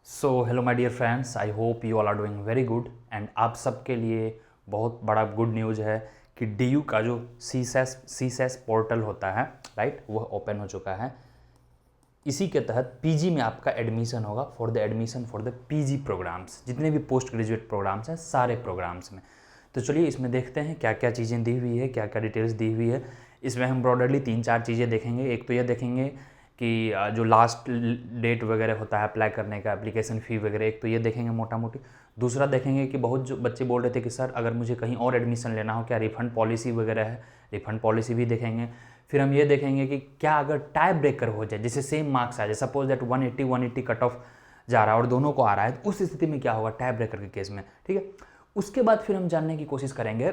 So hello my dear friends, I hope you all are doing very good. And आप सबके लिए बहुत बड़ा गुड न्यूज़ है कि डीयू का जो सी सेस पोर्टल होता है, राइट, वह ओपन हो चुका है। इसी के तहत पीजी में आपका एडमिशन होगा for the admission for the PG programs, जितने भी पोस्ट ग्रेजुएट प्रोग्राम्स हैं सारे प्रोग्राम्स में। तो चलिए इसमें देखते हैं क्या क्या चीज़ें दी हुई है, क्या क्या डिटेल्स दी हुई है। इसमें हम ब्रॉडरली 3-4 चीज़ें देखेंगे। एक तो यह देखेंगे कि जो लास्ट डेट वगैरह होता है अप्लाई करने का, एप्लीकेशन फ़ी वगैरह, एक तो ये देखेंगे मोटा मोटी। दूसरा देखेंगे कि बहुत जो बच्चे बोल रहे थे कि सर अगर मुझे कहीं और एडमिशन लेना हो क्या रिफ़ंड पॉलिसी वगैरह है, रिफ़ंड पॉलिसी भी देखेंगे। फिर हम ये देखेंगे कि क्या अगर टाई ब्रेकर हो जाए, जैसे सेम मार्क्स आ जाए, सपोज दैट 180 कट ऑफ जा रहा है और दोनों को आ रहा है, तो उस स्थिति में क्या होगा टाई ब्रेकर के केस में, ठीक है। उसके बाद फिर हम जानने की कोशिश करेंगे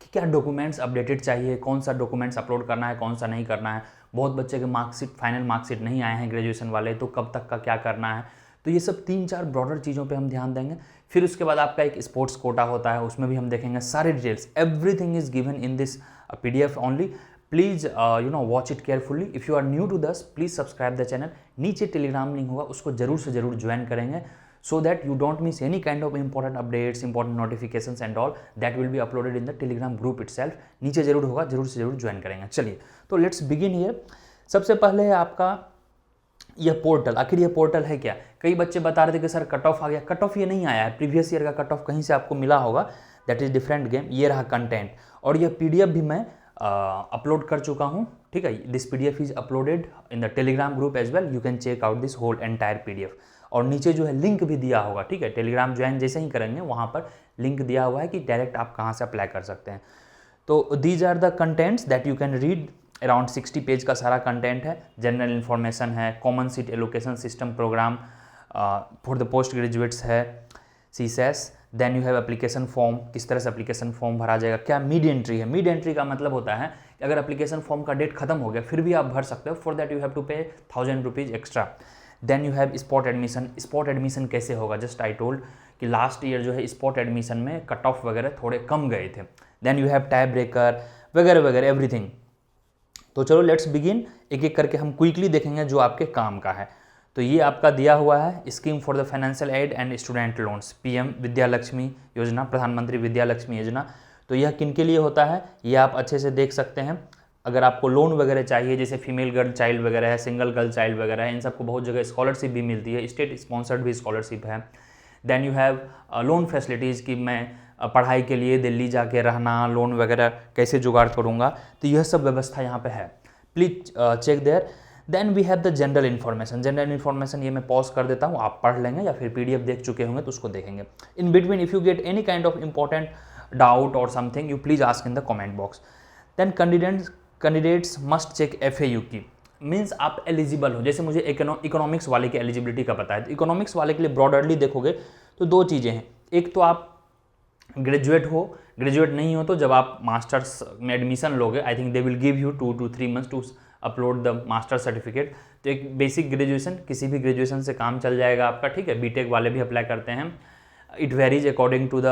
कि क्या डॉक्यूमेंट्स अपडेटेड चाहिए, कौन सा डॉक्यूमेंट्स अपलोड करना है, कौन सा नहीं करना है। बहुत बच्चे के मार्कशीट, फाइनल मार्कशीट नहीं आए हैं ग्रेजुएशन वाले, तो कब तक का क्या करना है। तो ये सब 3-4 ब्रॉडर चीज़ों पे हम ध्यान देंगे। फिर उसके बाद आपका एक स्पोर्ट्स कोटा होता है, उसमें भी हम देखेंगे सारे details. Everything is given in this PDF only. Please watch it carefully. If you are new to this, please subscribe the channel. नीचे टेलीग्राम लिंक होगा, उसको जरूर से जरूर ज्वाइन करेंगे, so that you don't miss any kind of important updates, important notifications and all that will be uploaded in the telegram group itself। नीचे जरूर होगा, जरूर से जरूर ज्वाइन करेंगे। चलिए तो लेट्स बिगिन हियर। सबसे पहले है आपका यह पोर्टल। आखिर यह पोर्टल है क्या? कई बच्चे बता रहे थे कि सर कट ऑफ आ गया। कट ऑफ ये नहीं आया है, प्रीवियस ईयर का कट ऑफ कहीं से आपको मिला होगा, दैट इज डिफरेंट गेम। ये रहा कंटेंट, और यह PDF भी मैं अपलोड कर चुका हूँ, ठीक है। This PDF is uploaded in the Telegram group as well. You can check out this whole entire PDF। और नीचे जो है लिंक भी दिया होगा, ठीक है। टेलीग्राम ज्वाइन जैसे ही करेंगे वहाँ पर लिंक दिया हुआ है कि डायरेक्ट आप कहाँ से अप्लाई कर सकते हैं। तो these are the contents that you can read. Around 60 page का सारा कंटेंट है। जनरल इन्फॉर्मेशन है, common seat allocation system program for the post graduates है, CSES। Then you have application form, किस तरह से एप्लीकेशन फॉर्म भरा जाएगा। क्या मिड एंट्री है? मिड एंट्री का मतलब होता है कि अगर एप्लीकेशन फॉर्म का डेट खत्म हो गया फिर भी आप भर सकते हो। For that you have to pay 1000 rupees extra. Then you have spot admission. Spot admission कैसे होगा? जस्ट आई टोल्ड कि लास्ट ईयर जो है स्पॉट एडमिशन में कट ऑफ वगैरह थोड़े कम गए थे। Then you have tie breaker वगैरह वगैरह एवरीथिंग। तो चलो लेट्स बिगिन। एक एक करके हम क्विकली देखेंगे जो आपके काम का है। तो ये आपका दिया हुआ है scheme for the financial aid and student loans, PM Vidya Lakshmi योजना, प्रधानमंत्री विद्या लक्ष्मी योजना। तो यह किन के लिए होता है ये आप अच्छे से देख सकते हैं। अगर आपको लोन वगैरह चाहिए, जैसे फीमेल गर्ल चाइल्ड वगैरह है, सिंगल गर्ल चाइल्ड वगैरह है, इन सबको बहुत जगह स्कॉलरशिप भी मिलती है, स्टेट स्पॉन्सर्ड भी स्कॉलरशिप है। Then you have loan facilities कि मैं पढ़ाई के लिए दिल्ली जाके रहना, लोन वगैरह कैसे जुगाड़ करूँगा, तो यह सब व्यवस्था यहाँ पे है। Please check there. Then we have the general information. General information ये मैं पॉज कर देता हूँ, आप पढ़ लेंगे या फिर PDF देख चुके होंगे तो उसको देखेंगे। In between if you get any kind of important doubt और something, you please ask in the comment box. Then candidates must check FAU की, मीन्स आप एलिजिबल हो। जैसे मुझे इकोनॉमिक्स वाले की एलिजिबिलिटी का पता है, तो इकोनॉमिक्स वाले के लिए ब्रॉडरली देखोगे तो 2 चीज़ें हैं। एक तो आप ग्रेजुएट हो, ग्रेजुएट नहीं हो तो जब आप मास्टर्स में एडमिशन लोगे, I think they will give you 2 to 3 months to upload the master certificate. तो एक बेसिक ग्रेजुएशन, किसी भी ग्रेजुएशन से काम चल जाएगा आपका, ठीक है। BTech वाले भी अप्लाई करते हैं। It varies according to the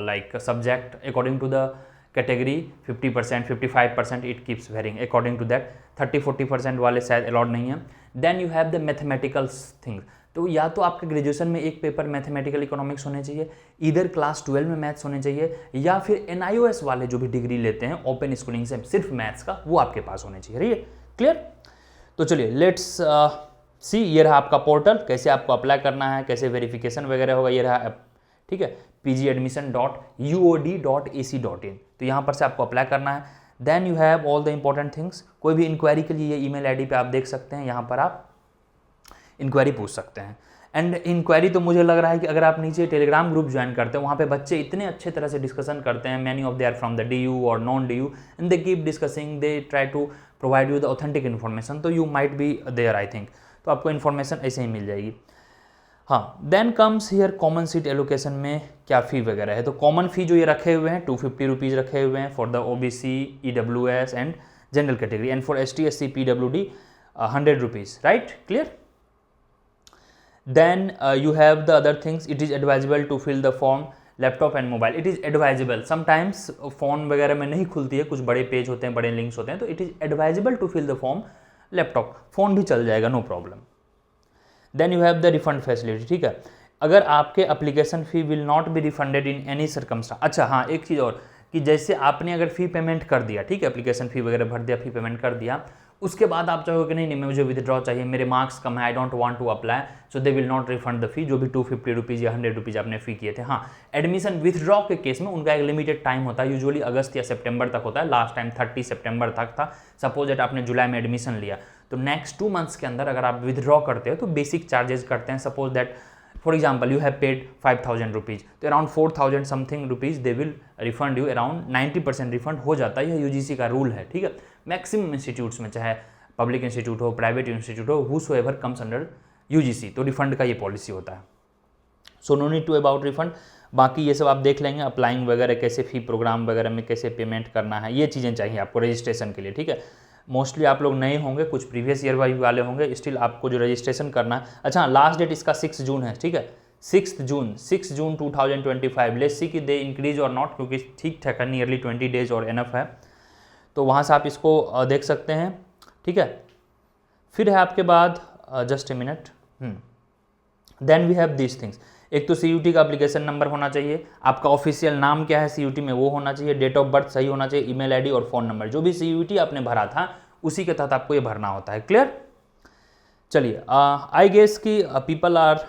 like subject, according to the category. 50%, 55% it keeps varying according to that. 30-40% वाले शायद अलाउड नहीं है। Then you have the mathematicals things. तो या तो आपके ग्रेजुएशन में एक पेपर मैथमेटिकल इकोनॉमिक्स होने चाहिए, इधर क्लास 12 में मैथ्स होने चाहिए, या फिर NIOS वाले जो भी डिग्री लेते हैं ओपन स्कूलिंग से सिर्फ मैथ्स का, वो आपके पास होने चाहिए। रही क्लियर? तो चलिए लेट्स सी। ये रहा आपका पोर्टल, कैसे आपको अप्लाई करना है, कैसे वेरिफिकेशन वगैरह होगा, ये रहा, ठीक है, pgadmission.uod.ac.in। तो यहाँ पर से आपको अप्लाई करना है। Then you have all the important things. कोई भी इंक्वायरी के लिए ये email ID पे आप देख सकते हैं, यहाँ पर आप इंक्वायरी पूछ सकते हैं। एंड इंक्वायरी तो मुझे लग रहा है कि अगर आप नीचे टेलीग्राम ग्रुप ज्वाइन करते हैं, वहाँ पे बच्चे इतने अच्छे तरह से डिस्कशन करते हैं। Many of they are from the DU और non DU, and they keep discussing, they try to provide you the authentic information. तो you might be there I think, तो आपको इन्फॉर्मेशन ऐसे ही मिल जाएगी। हाँ, then comes here common seat allocation में क्या फ़ी वगैरह है। तो कॉमन फ़ी जो ये रखे हुए हैं 250 रुपीज़ रखे हुए हैं for the OBC, EWS and general category, and for ST SC PWD 100 rupees, right, clear. Then you have the other things. It is advisable to fill the form laptop and mobile. It is advisable. Sometimes phone वगैरह में नहीं खुलती है, कुछ बड़े page होते हैं, बड़े लिंक्स होते हैं, तो it is advisable to fill the form laptop. Phone भी चल जाएगा, no problem. Then you have the refund facility, ठीक है। अगर आपके application fee will not be refunded in any circumstance. अच्छा हाँ, एक चीज़ और कि जैसे आपने अगर फ़ी पेमेंट कर दिया, ठीक है, एप्लीकेशन फ़ी वगैरह भर दिया, फ़ी पेमेंट कर दिया, उसके बाद आप चाहोगे कि नहीं मुझे विदड्रॉ चाहिए, मेरे मार्क्स कम है, I don't want to apply, so they will not refund the fee, जो भी 250 रुपीज़ या 100 रुपीज़ आपने फ़ी किए थे। हाँ, एडमिशन विथड्रॉ के केस में उनका एक लिमिटेड टाइम होता है, यूजुअली अगस्त या सितंबर तक होता है, लास्ट टाइम 30 सितंबर तक था। सपोज दैट आपने जुलाई में एडमिशन लिया, तो नेक्स्ट 2 मंथ्स के अंदर अगर आप विथड्रॉ करते हो तो बेसिक चार्जेस करते हैं। Suppose that for example you have paid 5000 rupees, तो around 4000 something rupees they will refund you, around 90% refund हो जाता है। यह यूजीसी का रूल है, ठीक है। मैक्सिमम इंस्टीट्यूट्स में, चाहे पब्लिक इंस्टीट्यूट हो, प्राइवेट इंस्टीट्यूट हो, हूसोएवर कम्स अंडर यूजीसी, तो रिफंड का ये पॉलिसी होता है। So no need to about refund. बाकी ये सब आप देख लेंगे, अप्लाइंग वगैरह कैसे, फ़ी प्रोग्राम वगैरह में कैसे पेमेंट करना है, ये चीज़ें चाहिए आपको रजिस्ट्रेशन के लिए, ठीक है। मोस्टली आप लोग नए होंगे, कुछ प्रीवियस ईयर वाले होंगे, स्टिल आपको जो रजिस्ट्रेशन करना है। अच्छा, लास्ट डेट इसका 6 जून है, ठीक है, 6 जून 2025। लेट्स सी कि दे इंक्रीज और नॉट, क्योंकि ठीक ठाक है, नियरली 20 डेज और एनफ है, तो वहाँ से आप इसको देख सकते हैं, ठीक है। फिर है आपके बाद just a minute, then we have these things. एक तो CUT का एप्लीकेशन नंबर होना चाहिए, आपका ऑफिशियल नाम क्या है CUT में वो होना चाहिए, डेट ऑफ बर्थ सही होना चाहिए, ईमेल आईडी और फ़ोन नंबर, जो भी CUT आपने भरा था उसी के तहत आपको ये भरना होता है। क्लियर? चलिए, आई गेस कि people are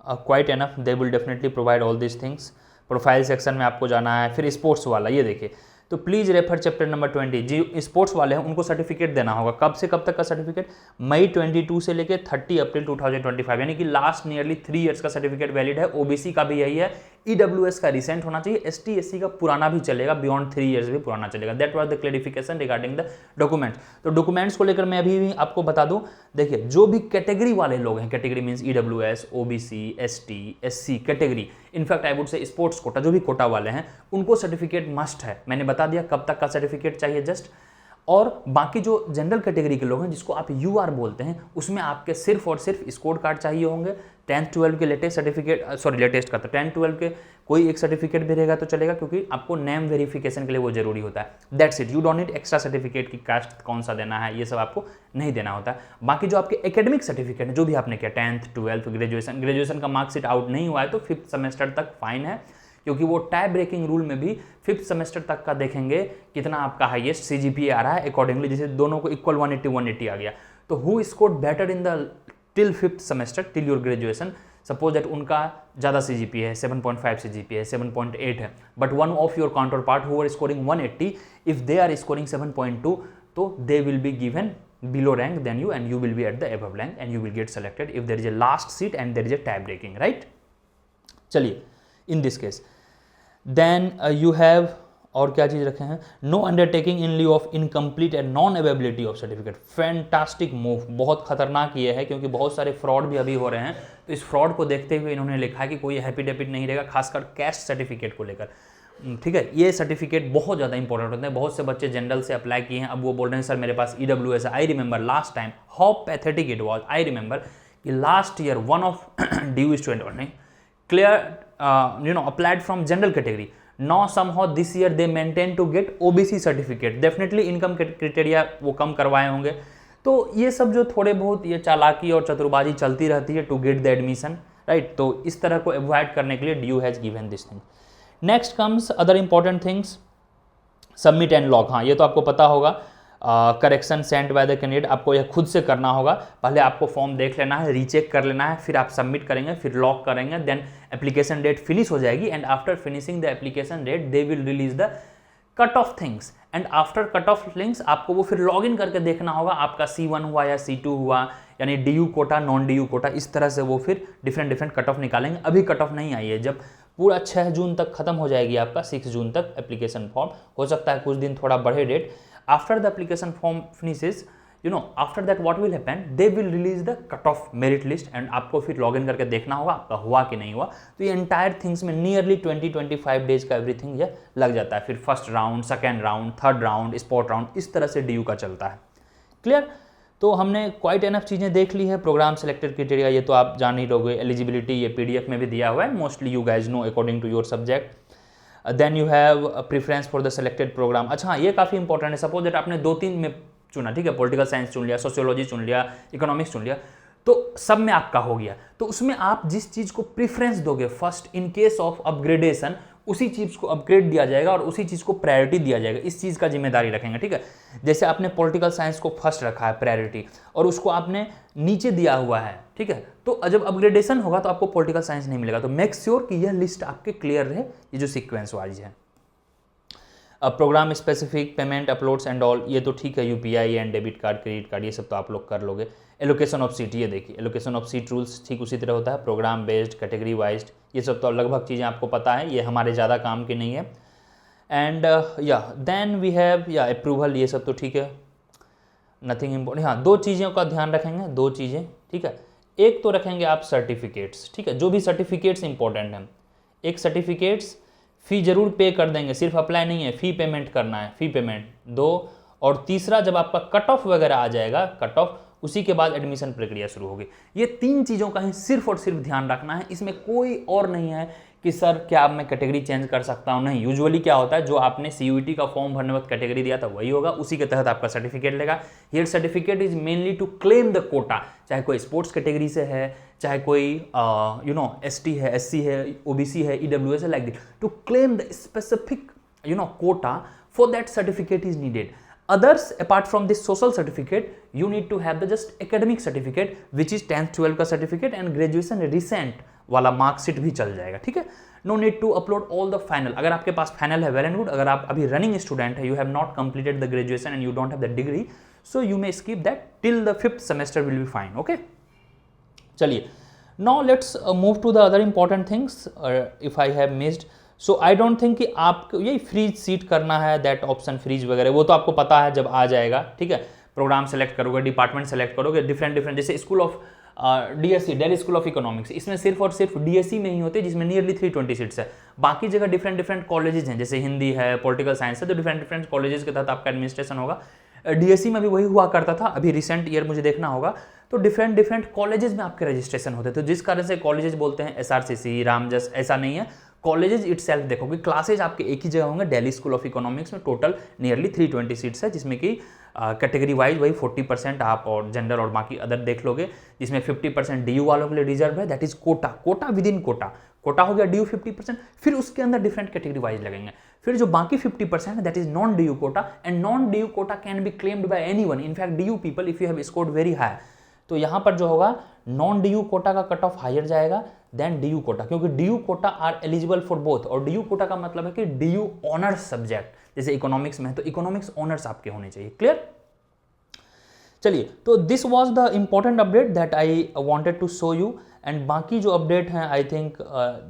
quite enough, they will definitely provide all this things. Profile section में आपको जाना है, फिर स्पोर्ट्स वाला, ये देखिए, तो प्लीज़ रेफर चैप्टर नंबर 20। जी स्पोर्ट्स वाले हैं उनको सर्टिफिकेट देना होगा, कब से कब तक का सर्टिफिकेट, मई 22 से लेकर 30 अप्रैल 2025, यानी कि लास्ट नियरली 3 ईयर्स का सर्टिफिकेट वैलिड है। OBC का भी यही है, EWS का रिसेंट होना चाहिए, ST SC का पुराना भी चलेगा, बियॉन्ड 3 ईयर्स भी पुराना चलेगा। That was the clarification regarding the documents. तो डॉक्यूमेंट्स को लेकर मैं अभी भी आपको बता दूं, देखिए जो भी कैटेगरी वाले लोग हैं, category means EWS, OBC, ST SC category, in fact I would say sports quota, जो भी कोटा वाले हैं उनको सर्टिफिकेट मस्ट है। मैंने बता दिया कब तक का सर्टिफिकेट चाहिए जस्ट। और बाकी जो जनरल कैटेगरी के लोग हैं जिसको आप UR बोलते हैं, उसमें आपके सिर्फ और सिर्फ स्कोर कार्ड चाहिए होंगे, 10th 12 के लेटेस्ट सर्टिफिकेट, सॉरी लेटेस्ट का तो 10th 12 के कोई एक सर्टिफिकेट भी रहेगा तो चलेगा, क्योंकि आपको नेम वेरिफिकेशन के लिए वो जरूरी होता है। That's it, you don't need extra certificate की कास्ट कौन सा देना है, ये सब आपको नहीं देना होता है। बाकी जो आपके एकेडमिक सर्टिफिकेट है, जो भी आपने किया 10th 12 ग्रेजुएशन का मार्कशीट आउट नहीं हुआ है तो 5th सेमेस्टर तक फाइन है, क्योंकि वो टाइप ब्रेकिंग रूल में भी 5th सेमेस्टर तक का देखेंगे कितना आपका हाईएस्ट CGPA आ रहा है, अकॉर्डिंगली जैसे दोनों को इक्वल 180 आ गया, तो who scored better in the till 5th semester till your graduation, suppose that उनका ज़्यादा CGPA है, 7.5 CGPA है, 7.8 है, but one of your counter part who are scoring 180, if they are scoring 7.2, तो they will be given below rank than you and you will be at the above rank and you will get selected if there is a last seat and there is a tie breaking, right? चलिए, in this case then you have और क्या चीज रखे हैं, no undertaking in leave of incomplete and non availability of certificate. Fantastic move, बहुत खतरनाक ये है, क्योंकि बहुत सारे फ्रॉड भी अभी हो रहे हैं, तो इस फ्रॉड को देखते हुए इन्होंने लिखा है कि कोई हैप्पी डेबिट नहीं रहेगा, खासकर कैस्ट सर्टिफिकेट को लेकर, ठीक है। ये सर्टिफिकेट बहुत ज़्यादा इंपॉर्टेंट होते हैं। बहुत से बच्चे जनरल से अप्लाई किए हैं, अब वो बोल रहे हैं सर मेरे पास EWS है। I remember last time how pathetic it was, I remember कि last year one of DU student ने clear applied from general category, now somehow this year they maintain to get OBC certificate, definitely income criteria वो कम करवाए होंगे। तो ये सब जो थोड़े बहुत ये चालाकी और चतुरबाजी चलती रहती है to get the admission, right. तो इस तरह को अवॉइड करने के लिए DU has given this thing. Next comes other important things, submit and log. हाँ, ये तो आपको पता होगा, correction sent by the candidate, आपको यह खुद से करना होगा। पहले आपको फॉर्म देख लेना है, रीचेक कर लेना है, फिर आप सबमिट करेंगे, फिर लॉक करेंगे, देन एप्लीकेशन डेट फिनिश हो जाएगी and after finishing the application date they will release the cut off things and after cut off links आपको वो फिर लॉग इन करके देखना होगा आपका C1 हुआ या C2 हुआ, यानी DU quota non DU quota, इस तरह से वो फिर डिफरेंट कट ऑफ निकालेंगे। अभी कट ऑफ नहीं आई है, जब पूरा 6 जून तक खत्म हो जाएगी आपका, 6 जून तक एप्लीकेशन फॉर्म, हो सकता है कुछ दिन थोड़ा बढ़े date. After the application form finishes, after that what will happen, they will release the cut off merit list and आपको फिर लॉग इन करके देखना होगा आपका हुआ कि नहीं हुआ। तो ये एंटायर थिंग्स में नियरली 20-25 डेज का एवरीथिंग ये लग जाता है। फिर first round, second round, third round, spot round, इस तरह से DU का चलता है। क्लियर? तो हमने क्वाइट एनफ चीज़ें देख ली है। प्रोग्राम सेलेक्टेड क्राइटेरिया ये तो आप जान ही लोगे, एलिजिबिलिटी ये PDF में भी दिया हुआ है, mostly you guys know according to your subject. Then you have preference for the selected program. अच्छा, ये काफ़ी इंपॉर्टेंट है। सपोज दैट आपने 2-3 में चुना, ठीक है, पॉलिटिकल साइंस चुन लिया, सोशियोलॉजी चुन लिया, इकोनॉमिक्स चुन लिया, तो तो सब में आपका हो गया, तो उसमें आप जिस चीज़ को प्रेफरेंस दोगे first in case of upgradation, उसी चीज़ को अपग्रेड दिया जाएगा और उसी चीज़ को प्रायोरिटी दिया जाएगा, इस चीज़ का जिम्मेदारी रखेंगे, ठीक है। जैसे आपने पॉलिटिकल साइंस को फर्स्ट रखा है प्रायोरिटी और उसको आपने नीचे दिया हुआ है, ठीक है, तो जब अपग्रेडेशन होगा तो आपको पॉलिटिकल साइंस नहीं मिलेगा। तो मेक श्योर कि यह लिस्ट आपके क्लियर रहे, ये जो सीक्वेंस वाइज है। अब program specific payment uploads and all, ये तो ठीक है, UPI and debit card credit card ये सब तो आप लोग कर लोगे। एलोकेशन ऑफ सीट, ये देखिए एलोकेशन ऑफ सीट रूल्स ठीक उसी तरह होता है, प्रोग्राम बेस्ड कैटेगरी वाइज, ये सब तो लगभग चीज़ें आपको पता है, ये हमारे ज़्यादा काम की नहीं है। एंड या देन वी हैव या अप्रूवल, ये सब तो ठीक है, नथिंग इम्पोर्टेंट। हाँ, दो चीज़ों का ध्यान रखेंगे, दो चीज़ें, ठीक है। एक तो रखेंगे आप सर्टिफिकेट्स, ठीक है, जो भी सर्टिफिकेट्स इंपॉर्टेंट हैं, एक सर्टिफिकेट्स फ़ी जरूर पे कर देंगे, सिर्फ अप्लाई नहीं है, फ़ी पेमेंट करना है, फ़ी पेमेंट दो। और तीसरा जब आपका कट ऑफ वगैरह आ जाएगा, कट ऑफ, उसी के बाद एडमिशन प्रक्रिया शुरू होगी। ये तीन चीज़ों का ही सिर्फ और सिर्फ ध्यान रखना है, इसमें कोई और नहीं है कि सर क्या मैं कैटेगरी चेंज कर सकता हूँ, नहीं। यूजुअली क्या होता है, जो आपने सीयूईटी का फॉर्म भरने वक्त कैटेगरी दिया था वही होगा, उसी के तहत आपका सर्टिफिकेट लेगा। Here certificate is mainly to claim the quota, चाहे कोई स्पोर्ट्स कैटेगरी से है, चाहे कोई एसटी है, एससी है, ओबीसी है, ईडब्ल्यूएस है, like this, to claim the specific quota, for that certificate is needed. Others apart from this social certificate, you need to have the just academic certificate which is 10th 12th का certificate and graduation recent वाला marksheet भी चल जाएगा, ठीक है। No need to upload all the final, अगर आपके पास final है well and good, अगर आप अभी running student है, you have not completed the graduation and you don't have the degree, so you may skip that till the 5th semester will be fine, okay। चलिए, now let's move to the other important things if I have missed। So I don't think कि आपको यही freeze seat करना है, that option freeze वगैरह वो तो आपको पता है जब आ जाएगा, ठीक है। प्रोग्राम सेलेक्ट करोगे, डिपार्टमेंट सेलेक्ट करोगे, डिफरेंट जैसे school of DSC, Delhi school of economics, इसमें सिर्फ और सिर्फ डीएससी में ही होते हैं जिसमें नियरली 320 सीट्स है। बाकी जगह डिफरेंट कॉलेजेस हैं, जैसे हिंदी है, पॉलिटिकल साइंस है, तो डिफरेंट कॉलेजेस के तहत आपका एडमिनिस्ट्रेशन होगा। डीएससी में भी वही हुआ करता था, अभी रिसेंट ईयर मुझे देखना होगा, तो डिफरेंट कॉलेजेस में आपके रजिस्ट्रेशन होते, तो जिस कारण से कॉलेजेस बोलते हैं एसआरसीसी, रामजस, ऐसा नहीं है। कॉलेजेस इटसेल्फ देखोगे, क्लासेज आपके एक ही जगह होंगे, दिल्ली स्कूल ऑफ इकोनॉमिक्स में टोटल नियरली 320 सीट्स है, जिसमें कि कैटेगरी वाइज वही 40% आप और जनरल और बाकी अदर देख लोगे, जिसमें 50% डीयू वालों के लिए रिजर्व है, that is quota within quota हो गया डीयू 50%, फिर उसके अंदर डिफरेंट कैटेगरी वाइज लगेंगे। फिर जो बाकी 50% है that is non DU quota, and non DU quota can be claimed by anyone, in fact DU people if you have scored very high. तो यहाँ पर जो होगा नॉन डीयू कोटा का कट ऑफ हायर जाएगा देन डीयू कोटा, क्योंकि DU quota are eligible for both, और DU quota का मतलब है कि डीयू ऑनर्स सब्जेक्ट, जैसे इकोनॉमिक्स में है तो इकोनॉमिक्स ऑनर्स आपके होने चाहिए, क्लियर। चलिए, तो this was the important update that I wanted to show you, and बाकी जो अपडेट हैं I think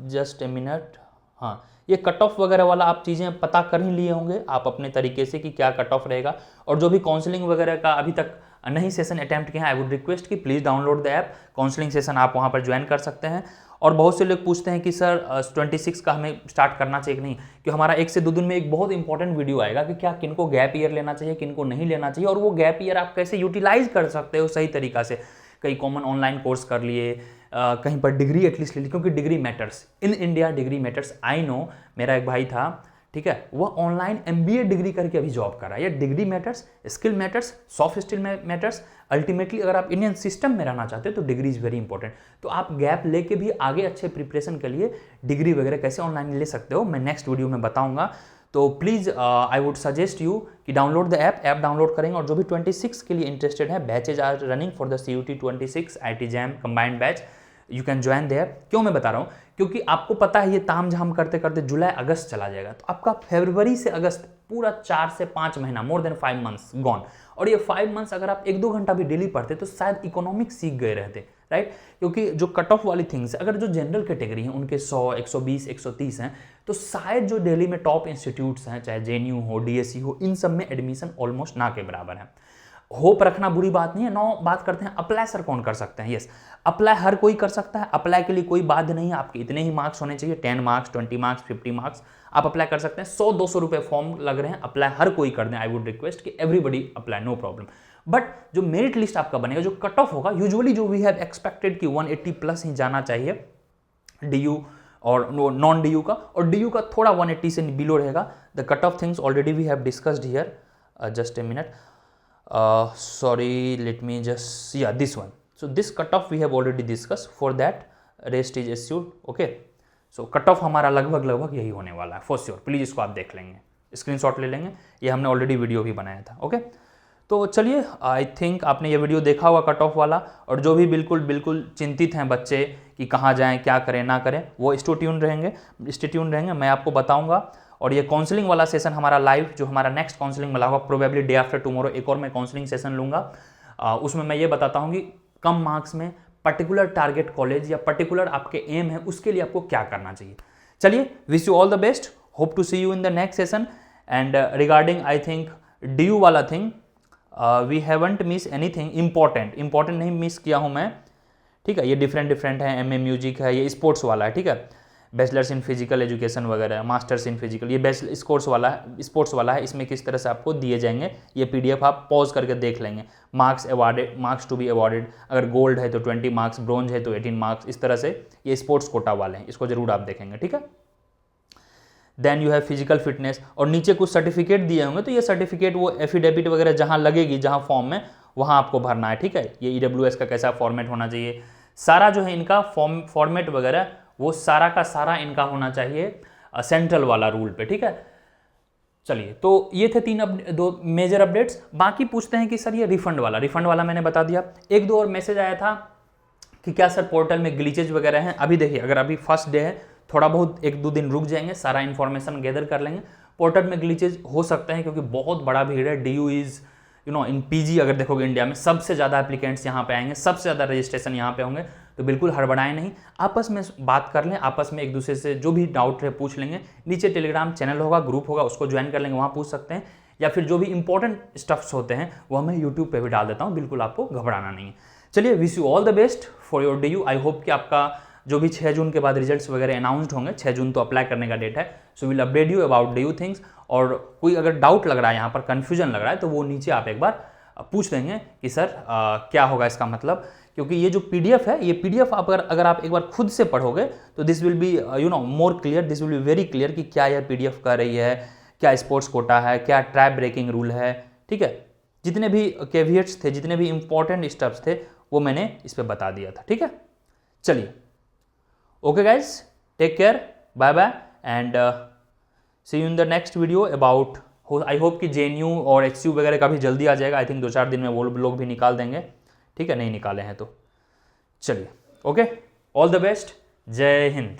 just a minute, हाँ, ये कट ऑफ वगैरह वाला आप चीज़ें पता कर ही लिए होंगे आप अपने तरीके से कि क्या कट ऑफ रहेगा, और जो भी काउंसलिंग वगैरह का अभी तक नहीं सेशन अटैम्प्ट किया है, आई वुड रिक्वेस्ट कि please download the app, counselling session आप वहाँ पर ज्वाइन कर सकते हैं। और बहुत से लोग पूछते हैं कि सर 26 का हमें स्टार्ट करना चाहिए कि नहीं, कि हमारा 1 से 2 दिन में एक बहुत इंपॉर्टेंट वीडियो आएगा कि क्या किनको गैप ईयर लेना चाहिए, किनको नहीं लेना चाहिए, और वो गैप ईयर आप कैसे यूटिलाइज कर सकते हो सही तरीका से। कई कॉमन ऑनलाइन कोर्स कर लिए, कहीं पर डिग्री एटलीस्ट ले ली, क्योंकि degree matters in India, degree matters. I know, मेरा एक भाई था, ठीक है, वह ऑनलाइन MBA डिग्री करके अभी जॉब कर रहा है। ये degree matters, skill matters, soft skill matters. Ultimately अगर आप इंडियन सिस्टम में रहना चाहते हो तो डिग्री इज़ वेरी इंपॉर्टेंट। तो आप गैप लेके भी आगे अच्छे प्रिपरेशन के लिए डिग्री वगैरह कैसे ऑनलाइन ले सकते हो, मैं नेक्स्ट वीडियो में बताऊंगा। तो please I would suggest you कि डाउनलोड द ऐप डाउनलोड करेंगे, और जो भी 26 के लिए इंटरेस्टेड है, batches are running for the CUT 26 IT JAM combined batch, you can join there. क्यों मैं बता रहा हूँ, क्योंकि आपको पता है ये ताम झाम करते करते जुलाई अगस्त चला जाएगा, तो आपका फरवरी से अगस्त पूरा 4 से 5 महीना, मोर देन 5 मंथ्स गॉन। और ये 5 मंथ्स अगर आप 1-2 घंटा भी डेली पढ़ते तो शायद इकोनॉमिक्स सीख गए रहते, राइट। क्योंकि जो कट ऑफ वाली थिंग्स, अगर जो जनरल कैटेगरी हैं उनके 100, 120, 130 हैं, तो शायद जो दिल्ली में टॉप इंस्टीट्यूट्स हैं, चाहे JNU हो, DSC हो, इन सब में एडमिशन ऑलमोस्ट ना के बराबर है। होप रखना बुरी बात नहीं है। नौ बात करते हैं अप्लाई सर कौन कर सकते हैं। यस, अप्लाई हर कोई कर सकता है, अप्लाई के लिए कोई बाध्य नहीं है, आपके इतने ही मार्क्स होने चाहिए, 10 मार्क्स, 20 मार्क्स, 50 मार्क्स, आप अप्लाई कर सकते हैं। 100-200 रुपये फॉर्म लग रहे हैं, अप्लाई हर कोई कर दें। आई वुड रिक्वेस्ट कि everybody apply, no problem. But जो मेरिट लिस्ट आपका बनेगा, जो कट ऑफ होगा, यूजुअली जो वी हैव एक्सपेक्टेड कि 180 प्लस ही जाना चाहिए DU और नॉन DU का, और DU का थोड़ा 180 से बिलो रहेगा। The cut off things already we have discussed here, just a minute, sorry, let me just, yeah, this one. So this cut off we have already discuss, for that rest is assured. Okay, so cut off हमारा लगभग यही होने वाला है for sure. Please इसको आप देख लेंगे, स्क्रीनशॉट ले लेंगे, ये हमने ऑलरेडी वीडियो भी बनाया था। ओके, तो चलिए, आई थिंक आपने ये वीडियो देखा हुआ कट ऑफ वाला, और जो भी बिल्कुल चिंतित हैं बच्चे कि कहाँ जाएं, क्या करें ना करें, वो स्टे ट्यून रहेंगे। मैं आपको बताऊंगा। और ये काउंसलिंग वाला सेशन हमारा लाइव, जो हमारा नेक्स्ट काउंसलिंग वाला होगा, प्रोबेबली डे आफ्टर टुमारो एक और मैं काउंसलिंग सेशन लूँगा। उसमें मैं ये बताता हूँ कि कम मार्क्स में पर्टिकुलर टारगेट कॉलेज या पर्टिकुलर आपके एम है, उसके लिए आपको क्या करना चाहिए। चलिए, wish you all the best, hope to see you in the next session. And regarding I think DU वाला thing, we haven't miss anything important नहीं मिस किया हूँ मैं, ठीक है। ये डिफरेंट है, MA म्यूजिक है, ये स्पोर्ट्स वाला है, ठीक है। बैचलर्स इन फिजिकल एजुकेशन वगैरह, मास्टर्स इन फिजिकल, ये बैचलर स्पोर्ट्स वाला है। इसमें किस तरह से आपको दिए जाएंगे ये PDF आप पॉज करके देख लेंगे। मार्क्स टू बी अवॉर्डेड, अगर गोल्ड है तो 20 मार्क्स, ब्रॉन्ज है तो 18 मार्क्स, इस तरह से ये स्पोर्ट्स कोटा वाले हैं, इसको जरूर आप देखेंगे, ठीक है। Then you have physical fitness, और नीचे कुछ सर्टिफिकेट दिए होंगे, तो ये सर्टिफिकेट वो एफिडेविट वगैरह जहाँ लगेगी, जहाँ फॉर्म में, वहाँ आपको भरना है, ठीक है। ये EWS का कैसा फॉर्मेट होना चाहिए, सारा जो है इनका फॉर्मेट वगैरह, वो सारा का सारा इनका होना चाहिए सेंट्रल वाला रूल पे, ठीक है। चलिए, तो ये थे दो मेजर अपडेट्स। बाकी पूछते हैं कि सर ये रिफंड वाला मैंने बता दिया। एक दो और मैसेज आया था कि क्या सर पोर्टल में ग्लिचेज वगैरह हैं। अभी देखिए, अगर अभी फर्स्ट डे है, थोड़ा बहुत 1-2 दिन रुक जाएंगे, सारा इन्फॉर्मेशन गैदर कर लेंगे। पोर्टल में ग्लिचेज हो सकते हैं क्योंकि बहुत बड़ा भीड़ है। DU इज इन PG अगर देखोगे इंडिया में सबसे ज़्यादा एप्लीकेंट्स यहाँ पे आएंगे, सबसे ज़्यादा रजिस्ट्रेशन यहाँ पे होंगे, तो बिल्कुल हड़बड़ाएं नहीं, आपस में बात कर लें, आपस में एक दूसरे से जो भी डाउट है पूछ लेंगे। नीचे टेलीग्राम चैनल होगा, ग्रुप होगा, उसको ज्वाइन कर लेंगे, वहाँ पूछ सकते हैं। या फिर जो भी इंपॉर्टेंट स्टफ्स होते हैं वो मैं यूट्यूब पे भी डाल देता हूँ, बिल्कुल आपको घबराना नहीं है। चलिए, wish you all the best for your DU। I hope कि आपका जो भी 6 जून के बाद रिजल्ट्स वगैरह अनाउंस्ड होंगे, 6 जून तो अप्लाई करने का डेट है, so will update you about DU things. और कोई अगर डाउट लग रहा है, यहाँ पर कन्फ्यूजन लग रहा है, तो वो नीचे आप एक बार पूछ देंगे कि सर क्या होगा इसका मतलब। क्योंकि ये जो PDF है, ये PDF आप अगर आप एक बार खुद से पढ़ोगे तो this will be more clear, this will be very clear कि क्या यह PDF कर रही है, क्या स्पोर्ट्स कोटा है, क्या ट्रैप ब्रेकिंग रूल है, ठीक है। जितने भी कैविएट्स थे, जितने भी इंपॉर्टेंट स्टेप्स थे, वो मैंने इस पर बता दिया था, ठीक है। चलिए, okay guys, take care, bye bye, and see you in the next video about, I hope कि JNU और HCU वगैरह का भी जल्दी आ जाएगा। आई थिंक 2-4 दिन में वो लोग भी निकाल देंगे, ठीक है, नहीं निकाले हैं तो। चलिए, ओके, ऑल द बेस्ट, जय हिंद।